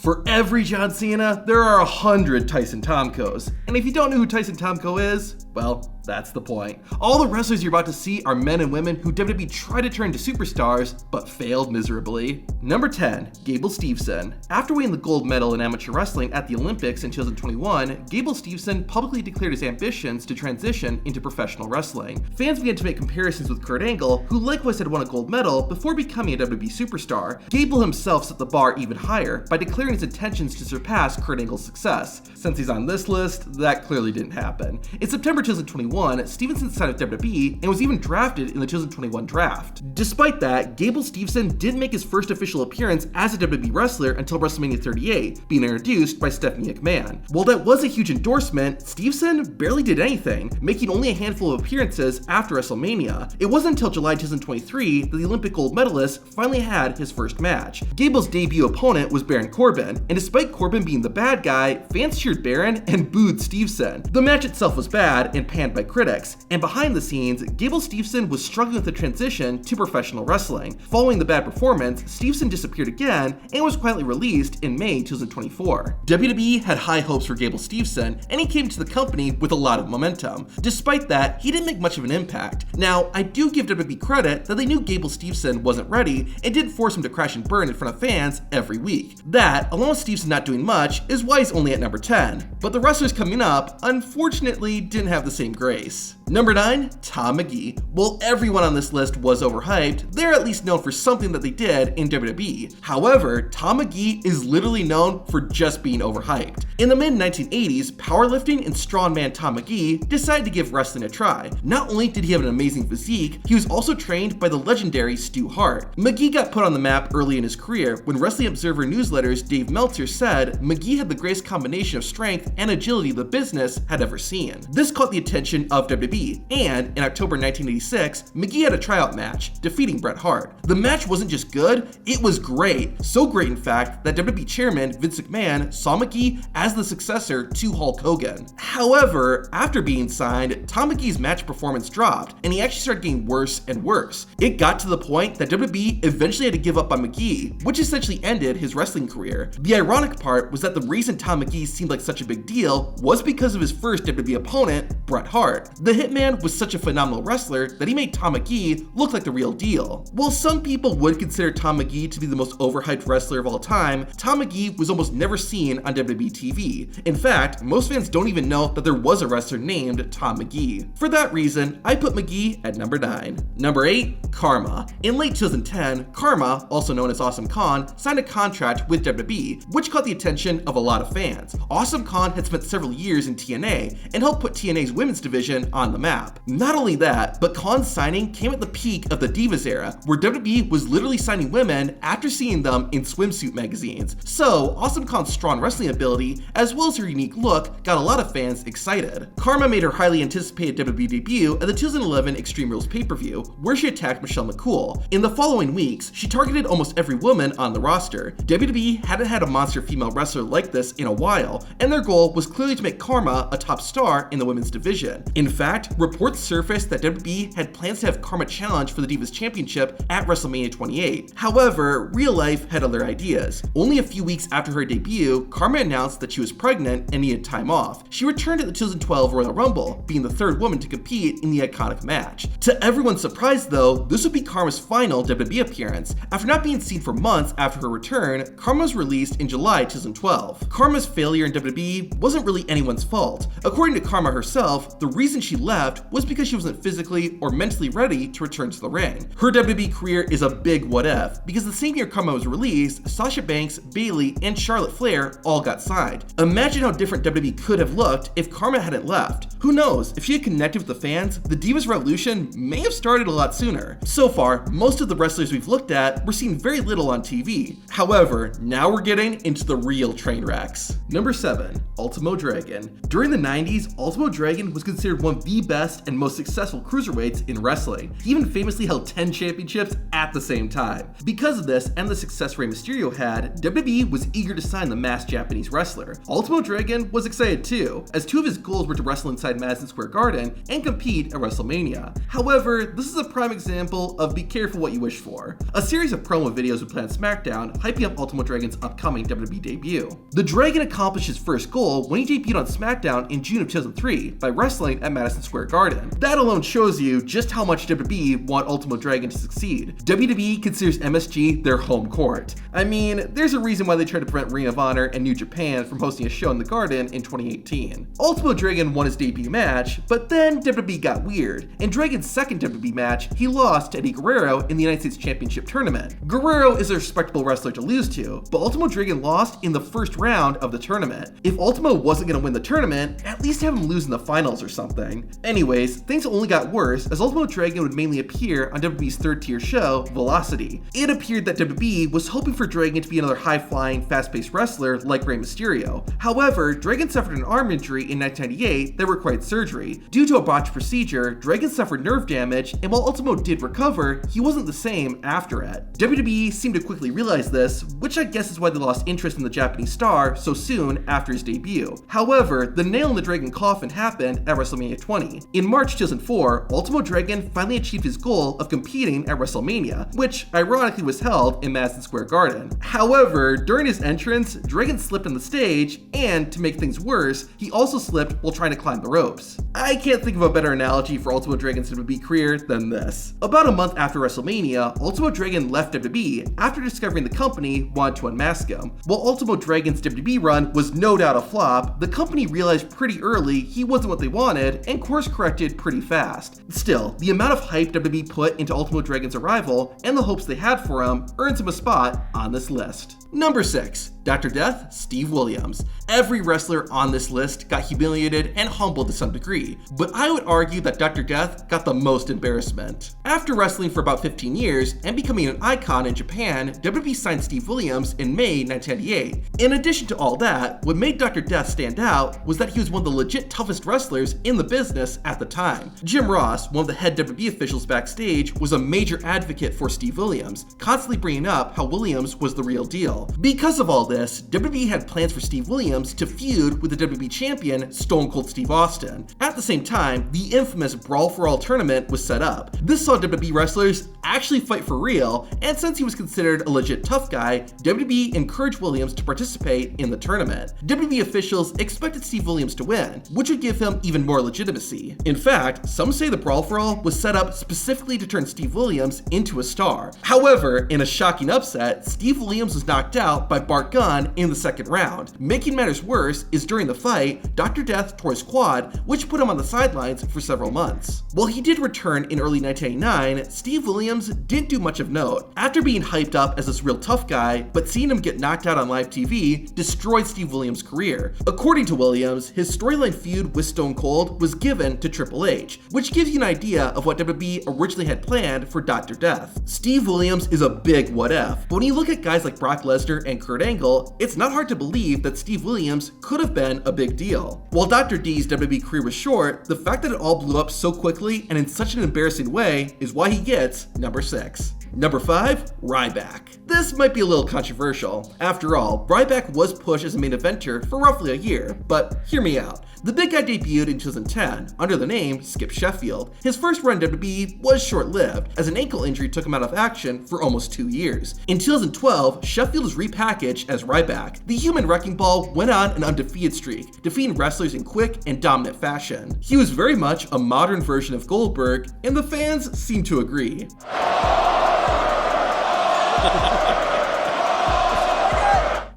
For every John Cena, there are 100 Tyson Tomkos. And if you don't know who Tyson Tomko is, well, that's the point. All the wrestlers you're about to see are men and women who WWE tried to turn into superstars, but failed miserably. Number 10, Gable Stevenson. After winning the gold medal in amateur wrestling at the Olympics in 2021, Gable Stevenson publicly declared his ambitions to transition into professional wrestling. Fans began to make comparisons with Kurt Angle, who likewise had won a gold medal before becoming a WWE superstar. Gable himself set the bar even higher by declaring his intentions to surpass Kurt Angle's success. Since he's on this list, that clearly didn't happen. In September 2021, Stevenson signed with WWE and was even drafted in the 2021 draft. Despite that, Gable Stevenson didn't make his first official appearance as a WWE wrestler until WrestleMania 38, being introduced by Stephanie McMahon. While that was a huge endorsement, Stevenson barely did anything, making only a handful of appearances after WrestleMania. It wasn't until July 2023 that the Olympic gold medalist finally had his first match. Gable's debut opponent was Baron Corbin, and despite Corbin being the bad guy, fans cheered Baron and booed Stevenson. The match itself was bad and panned by critics, and behind the scenes, Gable Stevenson was struggling with the transition to professional wrestling. Following the bad performance, Stevenson disappeared again and was quietly released in May 2024. WWE had high hopes for Gable Stevenson, and he came to the company with a lot of momentum. Despite that, he didn't make much of an impact. Now, I do give WWE credit that they knew Gable Stevenson wasn't ready and didn't force him to crash and burn in front of fans every week. That, along with Stevenson not doing much, is why he's only at number 10. But the wrestlers coming up, unfortunately, didn't have the same grace. Number 9, Tom McGee. While everyone on this list was overhyped, they're at least known for something that they did in WWE. However, Tom McGee is literally known for just being overhyped. In the mid-1980s, powerlifting and strongman Tom McGee decided to give wrestling a try. Not only did he have an amazing physique, he was also trained by the legendary Stu Hart. McGee got put on the map early in his career when Wrestling Observer Newsletter's Dave Meltzer said McGee had the greatest combination of strength and agility the business had ever seen. This caught the attention of WWE, and in October 1986, McGee had a tryout match, defeating Bret Hart. The match wasn't just good, it was great. So great, in fact, that WWE chairman Vince McMahon saw McGee as the successor to Hulk Hogan. However, after being signed, Tom McGee's match performance dropped, and he actually started getting worse and worse. It got to the point that WWE eventually had to give up on McGee, which essentially ended his wrestling career. The ironic part was that the reason Tom McGee seemed like such a big deal was because of his first WWE opponent, Bret Hart. The Hitman was such a phenomenal wrestler that he made Tom McGee look like the real deal. While some people would consider Tom McGee to be the most overhyped wrestler of all time, Tom McGee was almost never seen on WWE TV. In fact, most fans don't even know that there was a wrestler named Tom McGee. For that reason, I put McGee at number 9. Number 8, Karma. In late 2010, Karma, also known as Awesome Khan, signed a contract with WWE, which caught the attention of a lot of fans. Awesome Khan had spent several years in TNA and helped put TNA's women's division on the map. Not only that, but Khan's signing came at the peak of the Divas era, where WWE was literally signing women after seeing them in swimsuit magazines. So, Awesome Khan's strong wrestling ability, as well as her unique look, got a lot of fans excited. Karma made her highly anticipated WWE debut at the 2011 Extreme Rules pay-per-view, where she attacked Michelle McCool. In the following weeks, she targeted almost every woman on the roster. WWE hadn't had a monster female wrestler like this in a while, and their goal was clearly to make Karma a top star in the women's division. In fact, reports surfaced that WWE had plans to have Karma challenge for the Divas Championship at WrestleMania 28. However, real life had other ideas. Only a few weeks after her debut, Karma announced that she was pregnant and needed time off. She returned at the 2012 Royal Rumble, being the third woman to compete in the iconic match. To everyone's surprise though, this would be Karma's final WWE appearance. After not being seen for months after her return, Karma was released in July 2012. Karma's failure in WWE wasn't really anyone's fault. According to Karma herself, the reason she left was because she wasn't physically or mentally ready to return to the ring. Her WWE career is a big what if, because the same year Karma was released, Sasha Banks, Bayley, and Charlotte Flair all got signed. Imagine how different WWE could have looked if Karma hadn't left. Who knows, if she had connected with the fans, the Divas Revolution may have started a lot sooner. So far, most of the wrestlers we've looked at were seen very little on TV. However, now we're getting into the real train wrecks. Number 7, Ultimo Dragon. During the 90s, Ultimo Dragon was considered one of the the best and most successful cruiserweights in wrestling. He even famously held 10 championships at the same time. Because of this and the success Rey Mysterio had, WWE was eager to sign the masked Japanese wrestler. Ultimo Dragon was excited too, as two of his goals were to wrestle inside Madison Square Garden and compete at WrestleMania. However, this is a prime example of be careful what you wish for. A series of promo videos would play on SmackDown, hyping up Ultimo Dragon's upcoming WWE debut. The Dragon accomplished his first goal when he debuted on SmackDown in June of 2003 by wrestling at Madison Square Garden. That alone shows you just how much WWE want Ultimo Dragon to succeed. WWE considers MSG their home court. I mean, there's a reason why they tried to prevent Ring of Honor and New Japan from hosting a show in the Garden in 2018. Ultimo Dragon won his debut match, but then WWE got weird. In Dragon's second WWE match, he lost to Eddie Guerrero in the United States Championship Tournament. Guerrero is a respectable wrestler to lose to, but Ultimo Dragon lost in the first round of the tournament. If Ultimo wasn't going to win the tournament, at least have him lose in the finals or something. Anyways, things only got worse as Ultimo Dragon would mainly appear on WWE's third-tier show, Velocity. It appeared that WWE was hoping for Dragon to be another high-flying, fast-paced wrestler like Rey Mysterio. However, Dragon suffered an arm injury in 1998 that required surgery. Due to a botched procedure, Dragon suffered nerve damage, and while Ultimo did recover, he wasn't the same after it. WWE seemed to quickly realize this, which I guess is why they lost interest in the Japanese star so soon after his debut. However, the nail in the Dragon coffin happened at WrestleMania 20. In March 2004, Ultimo Dragon finally achieved his goal of competing at WrestleMania, which ironically was held in Madison Square Garden. However, during his entrance, Dragon slipped on the stage, and to make things worse, he also slipped while trying to climb the ropes. I can't think of a better analogy for Ultimo Dragon's WWE career than this. About a month after WrestleMania, Ultimo Dragon left WWE after discovering the company wanted to unmask him. While Ultimo Dragon's WWE run was no doubt a flop, the company realized pretty early he wasn't what they wanted and course corrected pretty fast. Still, the amount of hype WWE put into Ultimo Dragon's arrival and the hopes they had for him earns him a spot on this list. Number 6. Dr. Death, Steve Williams. Every wrestler on this list got humiliated and humbled to some degree, but I would argue that Dr. Death got the most embarrassment. After wrestling for about 15 years and becoming an icon in Japan, WWE signed Steve Williams in May 1998. In addition to all that, what made Dr. Death stand out was that he was one of the legit toughest wrestlers in the business at the time. Jim Ross, one of the head WWE officials backstage, was a major advocate for Steve Williams, constantly bringing up how Williams was the real deal. Because of all this, WWE had plans for Steve Williams to feud with the WWE champion Stone Cold Steve Austin. At the same time, the infamous Brawl for All tournament was set up. This saw WWE wrestlers actually fight for real, and since he was considered a legit tough guy, WWE encouraged Williams to participate in the tournament. WWE officials expected Steve Williams to win, which would give him even more legitimacy. In fact, some say the Brawl for All was set up specifically to turn Steve Williams into a star. However, in a shocking upset, Steve Williams was knocked out by Bart Gunn in the second round. Making matters worse is during the fight, Dr. Death tore his quad, which put him on the sidelines for several months. While he did return in early 1989, Steve Williams didn't do much of note. After being hyped up as this real tough guy, but seeing him get knocked out on live TV destroyed Steve Williams' career. According to Williams, his storyline feud with Stone Cold was given to Triple H, which gives you an idea of what WWE originally had planned for Dr. Death. Steve Williams is a big what if, but when you look at guys like Brock Lesnar and Kurt Angle, it's not hard to believe that Steve Williams could have been a big deal. While Dr. D's WWE career was short, the fact that it all blew up so quickly and in such an embarrassing way is why he gets number 6. Number 5, Ryback. This might be a little controversial. After all, Ryback was pushed as a main eventer for roughly a year, but hear me out. The big guy debuted in 2010 under the name Skip Sheffield. His first run in WWE was short-lived, as an ankle injury took him out of action for almost 2 years. In 2012, Sheffield was repackaged as Ryback. The Human Wrecking Ball went on an undefeated streak, defeating wrestlers in quick and dominant fashion. He was very much a modern version of Goldberg, and the fans seem to agree.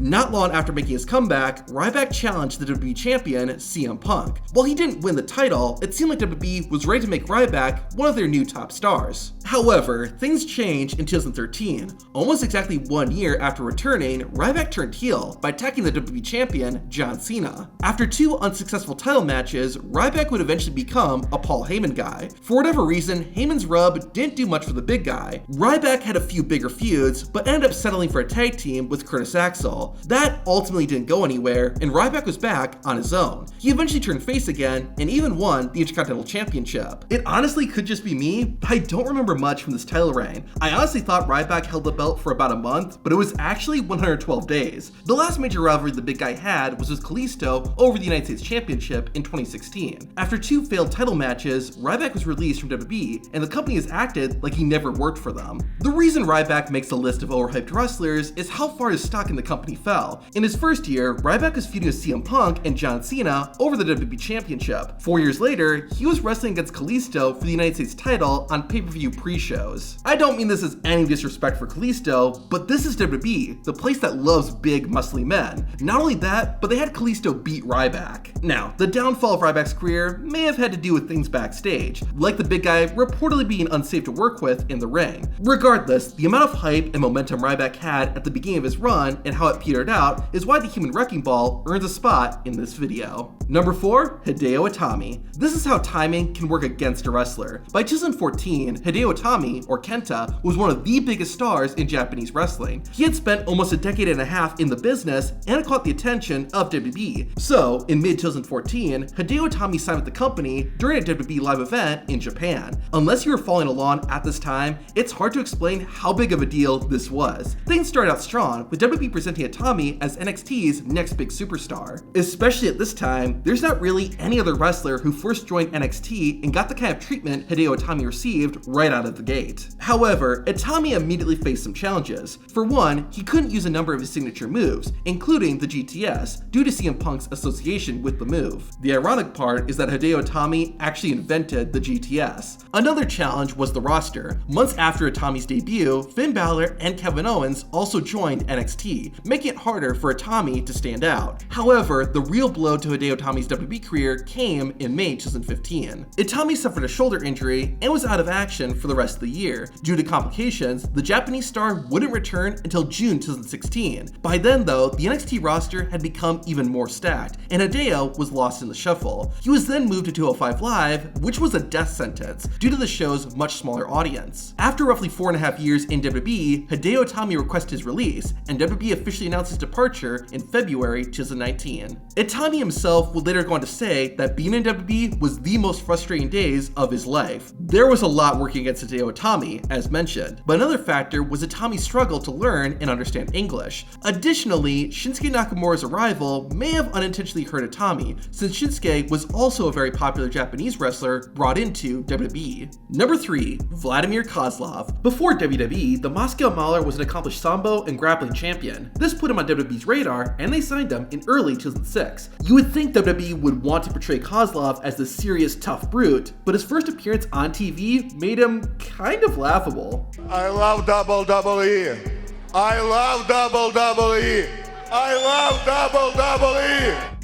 Not long after making his comeback, Ryback challenged the WWE champion, CM Punk. While he didn't win the title, it seemed like WWE was ready to make Ryback one of their new top stars. However, things changed in 2013. Almost exactly 1 year after returning, Ryback turned heel by attacking the WWE champion, John Cena. After 2 unsuccessful title matches, Ryback would eventually become a Paul Heyman guy. For whatever reason, Heyman's rub didn't do much for the big guy. Ryback had a few bigger feuds, but ended up settling for a tag team with Curtis Axel. title. That ultimately didn't go anywhere, and Ryback was back on his own. He eventually turned face again, and even won the Intercontinental Championship. It honestly could just be me, but I don't remember much from this title reign. I honestly thought Ryback held the belt for about a month, but it was actually 112 days. The last major rivalry the big guy had was with Kalisto over the United States Championship in 2016. After 2 failed title matches, Ryback was released from WWE, and the company has acted like he never worked for them. The reason Ryback makes the list of overhyped wrestlers is how far his stock in the company fell. In his first year, Ryback was feuding with CM Punk and John Cena over the WWE Championship. 4 years later, he was wrestling against Kalisto for the United States title on pay-per-view pre-shows. I don't mean this as any disrespect for Kalisto, but this is WWE, the place that loves big, muscly men. Not only that, but they had Kalisto beat Ryback. Now, the downfall of Ryback's career may have had to do with things backstage, like the big guy reportedly being unsafe to work with in the ring. Regardless, the amount of hype and momentum Ryback had at the beginning of his run and how it petered out is why the Human Wrecking Ball earns a spot in this video. Number 4, Hideo Itami. This is how timing can work against a wrestler. By 2014, Hideo Itami, or Kenta, was one of the biggest stars in Japanese wrestling. He had spent almost a decade and a half in the business and caught the attention of WWE. So, in mid-2014, Hideo Itami signed with the company during a WWE live event in Japan. Unless you were following along at this time, it's hard to explain how big of a deal this was. Things started out strong, with WWE presenting Itami as NXT's next big superstar. Especially at this time, there's not really any other wrestler who first joined NXT and got the kind of treatment Hideo Itami received right out of the gate. However, Itami immediately faced some challenges. For one, he couldn't use a number of his signature moves, including the GTS, due to CM Punk's association with the move. The ironic part is that Hideo Itami actually invented the GTS. Another challenge was the roster. Months after Itami's debut, Finn Balor and Kevin Owens also joined NXT, making it harder for Itami to stand out. However, the real blow to Hideo Itami's WWE career came in May 2015. Itami suffered a shoulder injury and was out of action for the rest of the year. Due to complications, the Japanese star wouldn't return until June 2016. By then though, the NXT roster had become even more stacked, and Hideo was lost in the shuffle. He was then moved to 205 Live, which was a death sentence due to the show's much smaller audience. After roughly 4.5 years in WWE, Hideo Itami requested his release, and WWE officially announced his departure in February 2019. Itami himself would later go on to say that being in WWE was the most frustrating days of his life. There was a lot working against Hideo Itami, as mentioned, but another factor was Itami's struggle to learn and understand English. Additionally, Shinsuke Nakamura's arrival may have unintentionally hurt Itami, since Shinsuke was also a very popular Japanese wrestler brought into WWE. Number 3, Vladimir Kozlov. Before WWE, the Moscow Mauler was an accomplished sambo and grappling champion. This put him on WWE's radar, and they signed him in early 2006. You would think WWE would want to portray Kozlov as the serious, tough brute, but his first appearance on TV made him kind of laughable. I love WWE. I love WWE. I love WWE.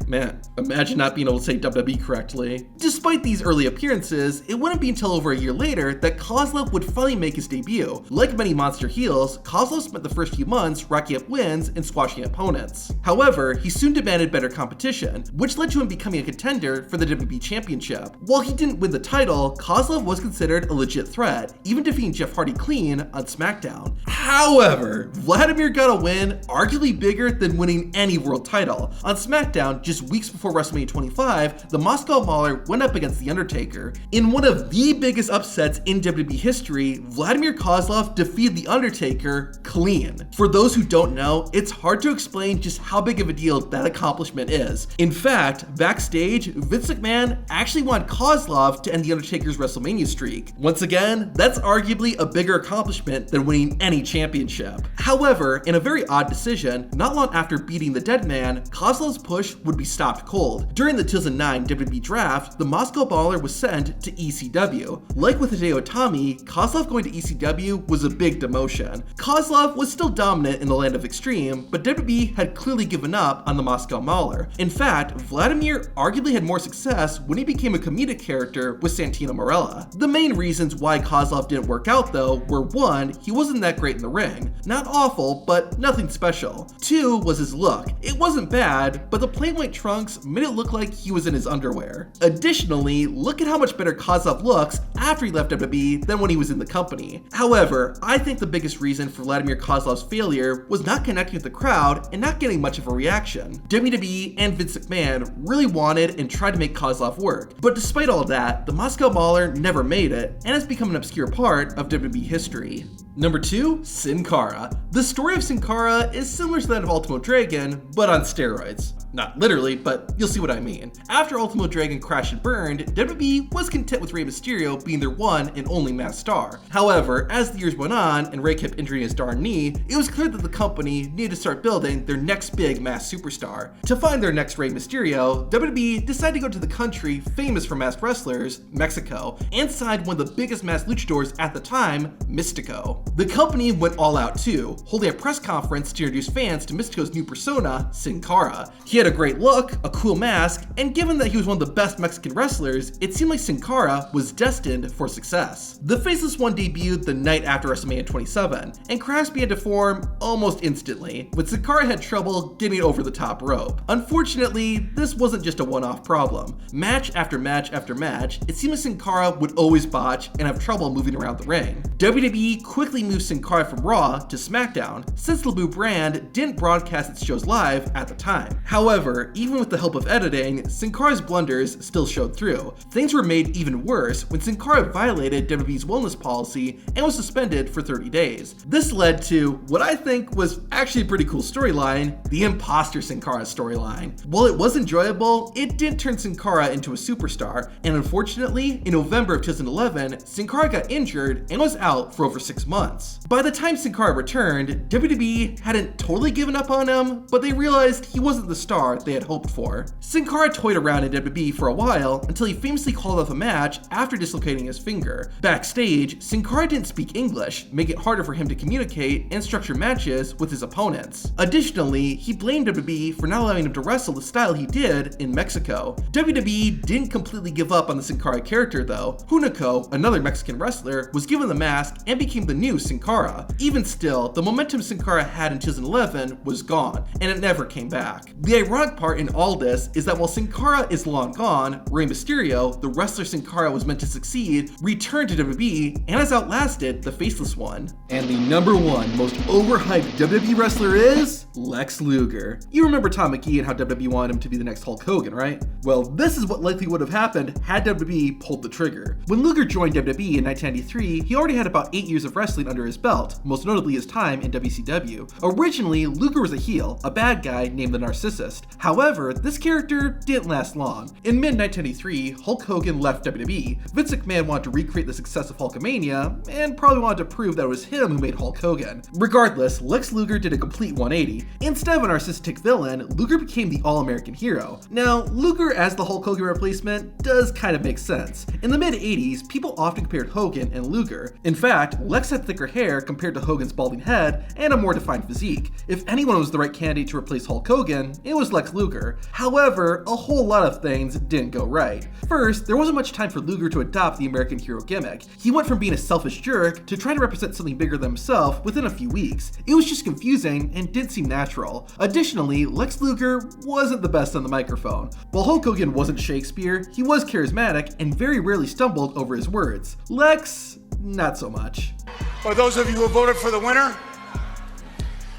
Man, imagine not being able to say WWE correctly. Despite these early appearances, it wouldn't be until over a year later that Kozlov would finally make his debut. Like many monster heels, Kozlov spent the first few months racking up wins and squashing opponents. However, he soon demanded better competition, which led to him becoming a contender for the WWE Championship. While he didn't win the title, Kozlov was considered a legit threat, even defeating Jeff Hardy clean on SmackDown. However, Vladimir got a win arguably bigger than winning any world title. On SmackDown, just weeks before WrestleMania 25, the Moscow Mauler went up against The Undertaker. In one of the biggest upsets in WWE history, Vladimir Kozlov defeated The Undertaker clean. For those who don't know, it's hard to explain just how big of a deal that accomplishment is. In fact, backstage, Vince McMahon actually wanted Kozlov to end The Undertaker's WrestleMania streak. Once again, that's arguably a bigger accomplishment than winning any championship. However, in a very odd decision, not long after beating the Dead Man, Kozlov's push would be stopped cold. During the 2009 WWE draft, the Moscow Mauler was sent to ECW. Like with Hideo Itami, Kozlov going to ECW was a big demotion. Kozlov was still dominant in the land of extreme, but WWE had clearly given up on the Moscow Mauler. In fact, Vladimir arguably had more success when he became a comedic character with Santino Marella. The main reasons why Kozlov didn't work out though were 1, he wasn't that great in the ring. Not awful, but nothing special. 2 was his look. It wasn't bad, but the plain white trunks made it look like he was in his underwear. Additionally, look at how much better Kozlov looks after he left WWE than when he was in the company. However, I think the biggest reason for Vladimir Kozlov's failure was not connecting with the crowd and not getting much of a reaction. WWE and Vince McMahon really wanted and tried to make Kozlov work, but despite all that, the Moscow Mauler never made it and has become an obscure part of WWE history. Number 2, Sin Cara. The story of Sin Cara is similar to that of Ultimo Dragon, but on steroids. Not literally, but you'll see what I mean. After Ultimo Dragon crashed and burned, WWE was content with Rey Mysterio being their one and only masked star. However, as the years went on and Rey kept injuring his darn knee, it was clear that the company needed to start building their next big masked superstar. To find their next Rey Mysterio, WWE decided to go to the country famous for masked wrestlers, Mexico, and signed one of the biggest masked luchadors at the time, Mystico. The company went all out too, holding a press conference to introduce fans to Mystico's new persona, Sin Cara. He had a great look, a cool mask, and given that he was one of the best Mexican wrestlers, it seemed like Sin Cara was destined for success. The Faceless One debuted the night after WrestleMania 27, and cracks began to form almost instantly, when Sin Cara had trouble getting over the top rope. Unfortunately, this wasn't just a one-off problem. Match after match after match, it seemed like Sin Cara would always botch and have trouble moving around the ring. WWE quickly moved Sin Cara from Raw to SmackDown, since the Blue brand didn't broadcast its shows live at the time. However, even with the help of editing, Sin Cara's blunders still showed through. Things were made even worse when Sin Cara violated WWE's wellness policy and was suspended for 30 days. This led to what I think was actually a pretty cool storyline, the Imposter Sin Cara storyline. While it was enjoyable, it didn't turn Sin Cara into a superstar, and unfortunately, in November of 2011, Sin Cara got injured and was out for over 6 months. By the time Sin Cara returned, WWE hadn't totally given up on him, but they realized he wasn't the star they had hoped for. Sin Cara toyed around in WWE for a while until he famously called off a match after dislocating his finger. Backstage, Sin Cara didn't speak English, making it harder for him to communicate and structure matches with his opponents. Additionally, he blamed WWE for not allowing him to wrestle the style he did in Mexico. WWE didn't completely give up on the Sin Cara character though. Hunico, another Mexican wrestler, was given the mask and became the new Sin Cara. Even still, the momentum Sin Cara had in 2011 was gone, and it never came back. The ironic part in all this is that while Sin Cara is long gone, Rey Mysterio, the wrestler Sin Cara was meant to succeed, returned to WWE and has outlasted the Faceless One. And the number 1 most overhyped WWE wrestler is Lex Luger. You remember Tom McGee and how WWE wanted him to be the next Hulk Hogan, right? Well, this is what likely would have happened had WWE pulled the trigger. When Luger joined WWE in 1993, he already had about 8 years of wrestling under his belt, most notably his time in WCW. Originally, Luger was a heel, a bad guy named the Narcissist. However, this character didn't last long. In mid-1993, Hulk Hogan left WWE. Vince McMahon wanted to recreate the success of Hulkamania, and probably wanted to prove that it was him who made Hulk Hogan. Regardless, Lex Luger did a complete 180. Instead of a narcissistic villain, Luger became the all-American hero. Now, Luger as the Hulk Hogan replacement does kind of make sense. In the mid-80s, people often compared Hogan and Luger. In fact, Lex had thicker hair compared to Hogan's balding head and a more defined physique. If anyone was the right candidate to replace Hulk Hogan, it was Lex Luger. However, a whole lot of things didn't go right. First, there wasn't much time for Luger to adopt the American hero gimmick. He went from being a selfish jerk to trying to represent something bigger than himself within a few weeks. It was just confusing and didn't seem natural. Additionally, Lex Luger wasn't the best on the microphone. While Hulk Hogan wasn't Shakespeare, he was charismatic and very rarely stumbled over his words. Lex, not so much. For those of you who voted for the winner,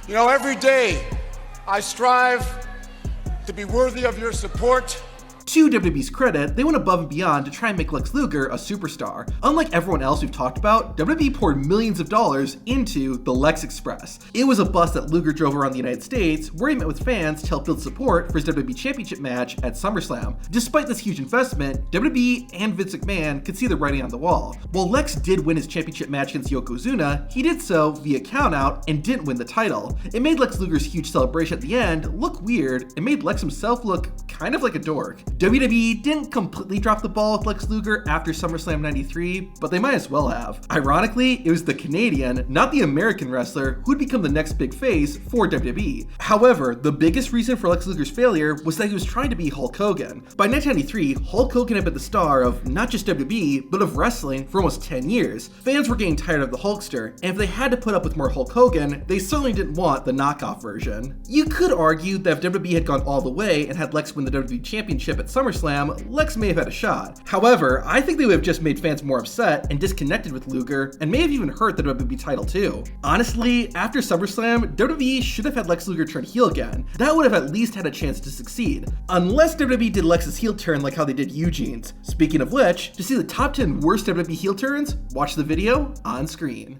you know, every day I strive to be worthy of your support. To WWE's credit, they went above and beyond to try and make Lex Luger a superstar. Unlike everyone else we've talked about, WWE poured millions of dollars into the Lex Express. It was a bus that Luger drove around the United States, where he met with fans to help build support for his WWE Championship match at SummerSlam. Despite this huge investment, WWE and Vince McMahon could see the writing on the wall. While Lex did win his championship match against Yokozuna, he did so via countout and didn't win the title. It made Lex Luger's huge celebration at the end look weird and made Lex himself look kind of like a dork. WWE didn't completely drop the ball with Lex Luger after SummerSlam 93, but they might as well have. Ironically, it was the Canadian, not the American wrestler, who'd become the next big face for WWE. However, the biggest reason for Lex Luger's failure was that he was trying to be Hulk Hogan. By 1993, Hulk Hogan had been the star of not just WWE, but of wrestling for almost 10 years. Fans were getting tired of the Hulkster, and if they had to put up with more Hulk Hogan, they certainly didn't want the knockoff version. You could argue that if WWE had gone all the way and had Lex win the WWE Championship at at SummerSlam, Lex may have had a shot. However, I think they would have just made fans more upset and disconnected with Luger, and may have even hurt the WWE title too. Honestly, after SummerSlam, WWE should have had Lex Luger turn heel again. That would have at least had a chance to succeed. Unless WWE did Lex's heel turn like how they did Eugene's. Speaking of which, to see the top 10 worst WWE heel turns, watch the video on screen.